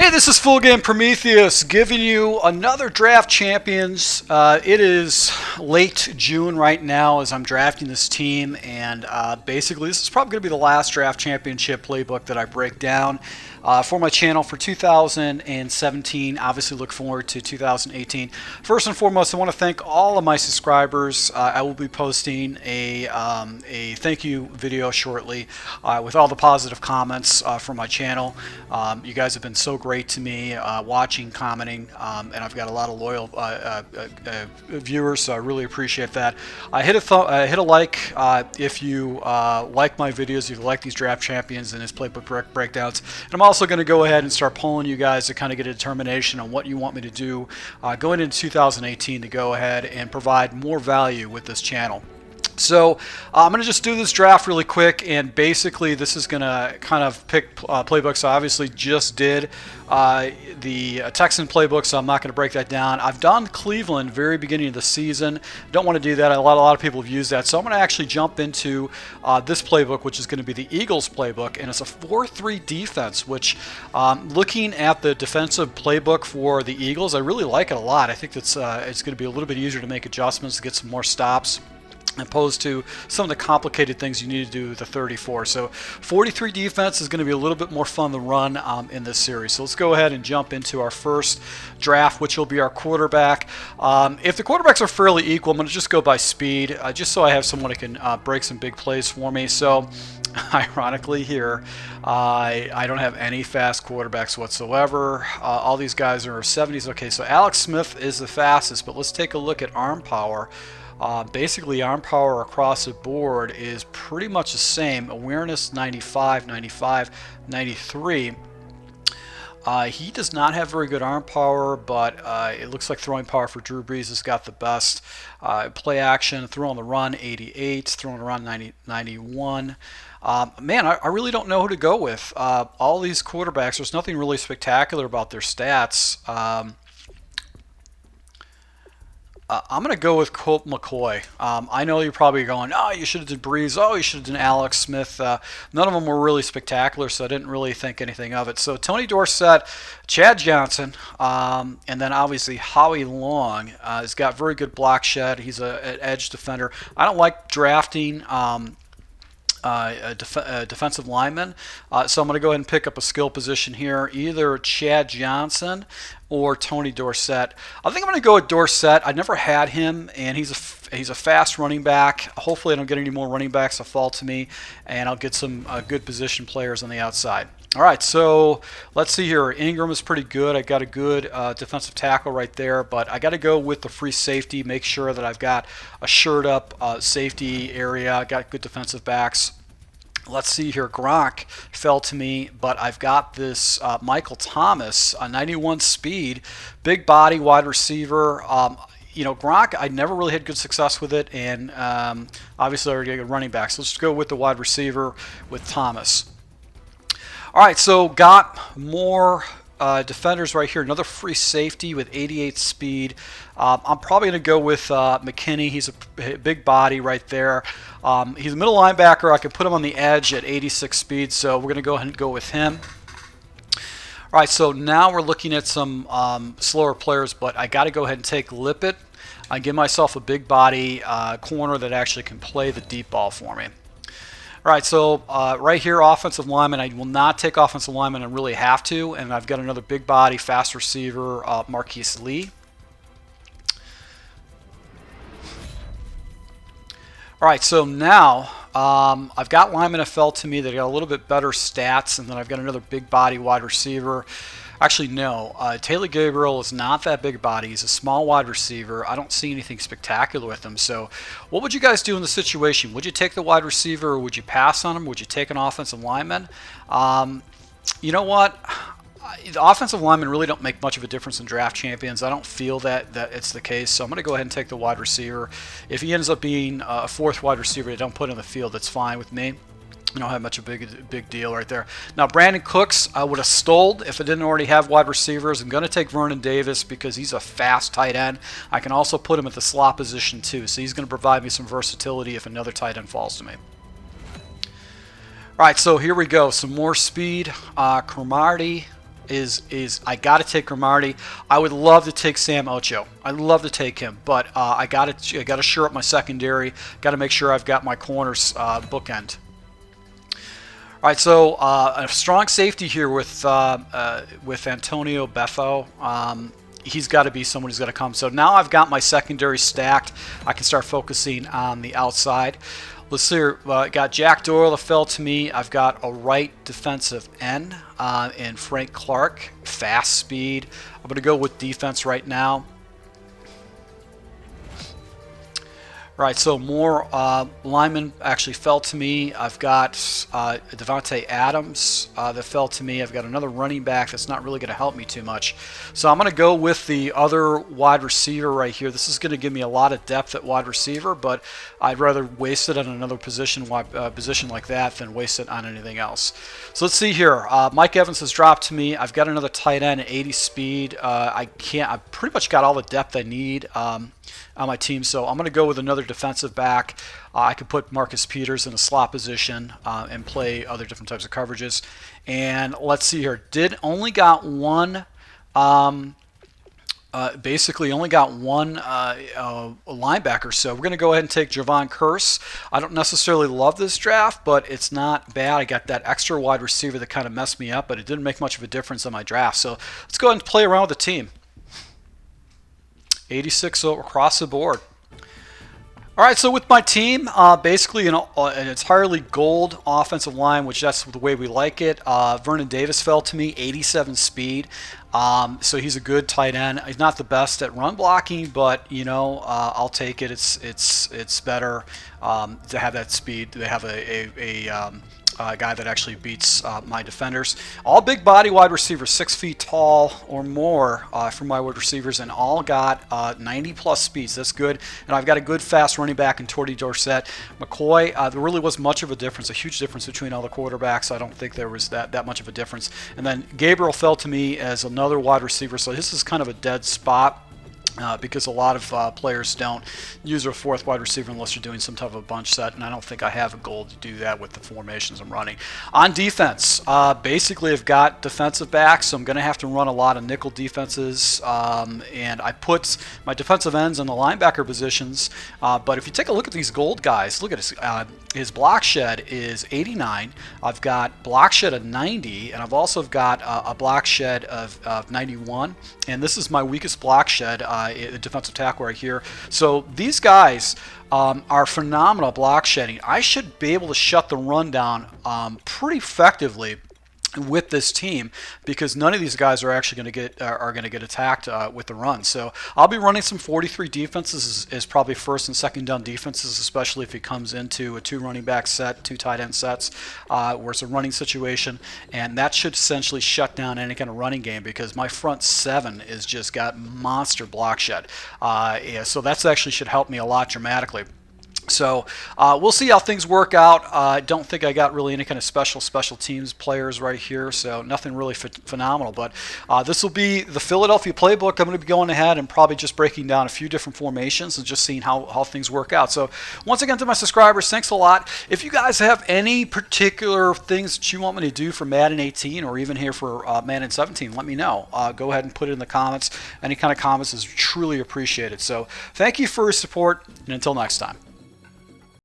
Hey, this is Full Game Prometheus giving you another Draft Champions. It is late June right now as I'm drafting this team, and basically this is probably going to be the last Draft Championship playbook that I break down for my channel for 2017. Obviously look forward to 2018. First and foremost, I want to thank all of my subscribers. I will be posting a thank you video shortly with all the positive comments from my channel. You guys have been so great to me, watching, commenting, and I've got a lot of loyal viewers, so I really appreciate that. Hit a like if you like my videos, if you like these draft champions and his playbook breakdowns. And I'm also going to go ahead and start polling you guys to kind of get a determination on what you want me to do going into 2018 to go ahead and provide more value with this channel. So I'm going to just do this draft really quick, and basically this is going to kind of pick playbooks. I obviously just did the Texan playbook, so I'm not going to break that down. I've done Cleveland very beginning of the season. Don't want to do that. A lot of people have used that, so I'm going to actually jump into this playbook, which is going to be the Eagles playbook, and it's a 4-3 defense, which looking at the defensive playbook for the Eagles, I really like it a lot. I think it's going to be a little bit easier to make adjustments to get some more stops, opposed to some of the complicated things you need to do with the 34. So 43 defense is going to be a little bit more fun to run in this series. So let's go ahead and jump into our first draft, which will be our quarterback. If the quarterbacks are fairly equal, I'm going to just go by speed, just so I have someone who can break some big plays for me. So ironically here, I don't have any fast quarterbacks whatsoever. All these guys are 70s. Okay, so Alex Smith is the fastest, but let's take a look at arm power. Basically, arm power across the board is pretty much the same. Awareness 95, 95, 93. He does not have very good arm power, but it looks like throwing power for Drew Brees has got the best. Play action, throw on the run 88, throwing around 90, 91. Man, I really don't know who to go with. All these quarterbacks, there's nothing really spectacular about their stats. I'm going to go with Colt McCoy. I know you're probably going, oh, you should have done Breeze. Oh, you should have done Alex Smith. None of them were really spectacular, so I didn't really think anything of it. So Tony Dorsett, Chad Johnson, and then obviously Howie Long has got very good block shed. He's an edge defender. I don't like drafting defensive lineman, so I'm going to go ahead and pick up a skill position here, either Chad Johnson or Tony Dorsett. I think I'm going to go with Dorsett. I never had him, and he's a fast running back. Hopefully I don't get any more running backs that fall to me, and I'll get some good position players on the outside. All right, so let's see here. Ingram is pretty good. I got a good defensive tackle right there, but I got to go with the free safety. Make sure that I've got a shirt up safety area. I got good defensive backs. Let's see here. Gronk fell to me, but I've got this Michael Thomas, a 91 speed, big body wide receiver. You know, Gronk, I never really had good success with it, and obviously I already got running back. So let's just go with the wide receiver with Thomas. All right, so got more defenders right here. Another free safety with 88 speed. I'm probably going to go with McKinney. He's a big body right there. He's a middle linebacker. I could put him on the edge at 86 speed, so we're going to go ahead and go with him. All right, so now we're looking at some slower players, but I got to go ahead and take Lippett. I give myself a big body corner that actually can play the deep ball for me. All right, so right here, offensive lineman. I will not take offensive lineman. I really have to, and I've got another big body, fast receiver, Marquise Lee. All right, so now I've got linemen that fell to me that got a little bit better stats, and then I've got another big body wide receiver. Actually, no. Taylor Gabriel is not that big body. He's a small wide receiver. I don't see anything spectacular with him. So what would you guys do in the situation? Would you take the wide receiver, or would you pass on him? Would you take an offensive lineman? You know what? The offensive linemen really don't make much of a difference in draft champions. I don't feel that it's the case, so I'm going to go ahead and take the wide receiver. If he ends up being a fourth wide receiver they don't put in the field, that's fine with me. I don't have much of a big deal right there. Now, Brandon Cooks, I would have stole if I didn't already have wide receivers. I'm going to take Vernon Davis because he's a fast tight end. I can also put him at the slot position too, so he's going to provide me some versatility if another tight end falls to me. All right, so here we go. Some more speed. Cromartie is I got to take Cromartie. I would love to take Sam Ocho. I'd love to take him, but I got to shore up my secondary. Got to make sure I've got my corners bookend. All right, so a strong safety here with Antonio Beffo. He's got to be someone who's got to come. So now I've got my secondary stacked. I can start focusing on the outside. Let's see here. I got Jack Doyle that fell to me. I've got a right defensive end and Frank Clark, fast speed. I'm going to go with defense right now. Right, so more linemen actually fell to me. I've got Devontae Adams that fell to me. I've got another running back that's not really going to help me too much. So I'm going to go with the other wide receiver right here. This is going to give me a lot of depth at wide receiver, but I'd rather waste it on another position like that than waste it on anything else. So let's see here. Mike Evans has dropped to me. I've got another tight end at 80 speed. I've pretty much got all the depth I need on my team, so I'm going to go with another defensive back. I could put Marcus Peters in a slot position and play other different types of coverages. And let's see here. Only got one. Basically only got one linebacker, so we're going to go ahead and take Javon Curse. I don't necessarily love this draft, but it's not bad. I got that extra wide receiver that kind of messed me up, but it didn't make much of a difference on my draft. So let's go ahead and play around with the team. 86 across the board. All right, so with my team, basically an entirely gold offensive line, which that's the way we like it. Vernon Davis fell to me, 87 speed. So he's a good tight end. He's not the best at run blocking, but I'll take it. It's better to have that speed. They have a guy that actually beats my defenders. All big body wide receivers, 6 feet tall or more for my wide receivers, and all got 90 plus speeds. That's good. And I've got a good fast running back in Torty Dorsett. McCoy, there really wasn't much of a difference, a huge difference between all the quarterbacks. I don't think there was that much of a difference. And then Gabriel fell to me as another wide receiver, so this is kind of a dead spot. Because a lot of players don't use their fourth wide receiver unless you're doing some type of a bunch set, and I don't think I have a goal to do that with the formations I'm running. On defense, basically I've got defensive backs, so I'm going to have to run a lot of nickel defenses, and I put my defensive ends in the linebacker positions, but if you take a look at these gold guys, look at his block shed is 89, I've got block shed of 90, and I've also got a block shed of 91, and this is my weakest block shed, defensive tackle right here. So these guys are phenomenal block shedding. I should be able to shut the run down pretty effectively with this team, because none of these guys are actually going to get attacked with the run. So I'll be running some 43 defenses as probably first and second down defenses, especially if he comes into a 2 running back set, 2 tight end sets, where it's a running situation, and that should essentially shut down any kind of running game, because my front 7 is just got monster block shed. Yeah, so that's actually should help me a lot dramatically. So we'll see how things work out. I don't think I got really any kind of special teams players right here, so nothing really phenomenal. But this will be the Philadelphia playbook. I'm going to be going ahead and probably just breaking down a few different formations and just seeing how things work out. So once again, to my subscribers, thanks a lot. If you guys have any particular things that you want me to do for Madden 18 or even here for Madden 17, let me know. Go ahead and put it in the comments. Any kind of comments is truly appreciated. So thank you for your support, and until next time.